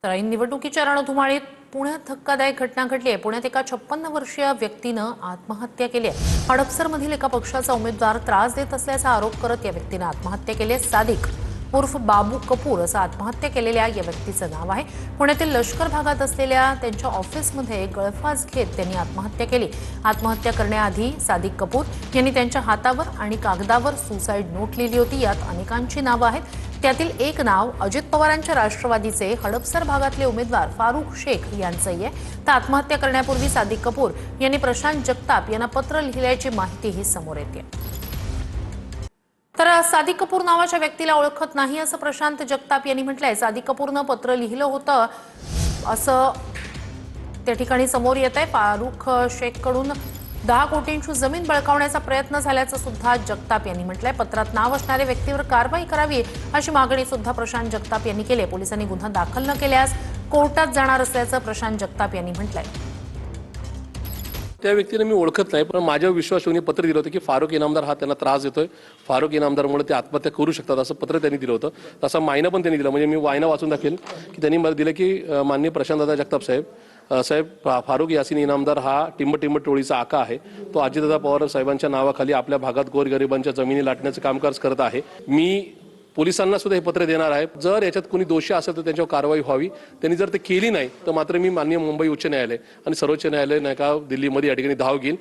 तर निवडणुकीच्या रणधुमाळीत पुण्यात धक्कादायक घटना घडली आहे। पुण्यात एका 56 वर्षीय व्यक्तीनं आत्महत्या केली आहे। हडपसरमधील एका पक्षाचा उमेदवार त्रास देत असल्याचा आरोप करत या व्यक्तीनं आत्महत्या केली आहे। सादिक उर्फ बाबू कपूर असं आत्महत्या केलेल्या या व्यक्तीचं नाव आहे। पुण्यातील लष्कर भागात असलेल्या त्यांच्या ऑफिसमध्ये गळफास घेत त्यांनी आत्महत्या केली। आत्महत्या करण्याआधी सादिक कपूर यांनी त्यांच्या हातावर आणि कागदावर सुसाईड नोट लिहिली होती। यात अनेकांची नावं आहेत। त्यातील एक नाव अजित पवारांच्या राष्ट्रवादीचे हडपसर भागातले उमेदवार फारुख शेख यांचंही आहे। तर आत्महत्या करण्यापूर्वी सादिक कपूर यांनी प्रशांत जगताप यांना पत्र लिहिल्याची माहितीही समोर येते। तर सादिक कपूर नावाच्या व्यक्तीला ओळखत नाही असं प्रशांत जगताप यांनी म्हटलंय। सादिक कपूरनं पत्र लिहिलं होतं असं त्या ठिकाणी समोर येत आहे। फारुख शेखकडून 10 कोटींची जमीन बळकावण्याचा प्रयत्न झाल्याचं सुद्धा जगताप यांनी म्हटलंय। पत्रात नाव असणाऱ्या व्यक्तीवर कारवाई करावी अशी मागणी सुद्धा प्रशांत जगताप यांनी केली। पोलिसांनी गुन्हा दाखल न केल्यास कोर्टात जाणार असल्याचं प्रशांत जगताप यांनी म्हटलंय। त्या व्यक्तीने मी ओळखत नाही, पण माझ्यावर विश्वास ठेवून पत्र दिलं होतं की फारुख इनामदार हा त्यांना त्रास देतोय, फारुख इनामदारमुळे ते आत्महत्या करू शकतात असं पत्र त्यांनी दिलं होतं। तसा मायना पण त्यांनी दिला, म्हणजे मी वायना वाचून दाखवेल की त्यांनी मला दिलं की माननीय प्रशांतदादा जगताप साहेब फारुख यासीन इनामदार हा टिंब टोळीचा आका आहे। तो अजितदादा पवार साहेबांच्या नावाखाली आपल्या भागात गोरगरिबांच्या जमिनी लाटण्याचं कामकाज करत आहे। मी पोलिसांना सुद्धा हे पत्र देणार आहे। जर याच्यात कोणी दोषी असेल तर त्यांच्यावर कारवाई व्हावी। त्यांनी जर ते केली नाही तर मात्र मी माननीय मुंबई उच्च न्यायालय आणि सर्वोच्च न्यायालय नाही का दिल्लीमध्ये या ठिकाणी धाव घेईन।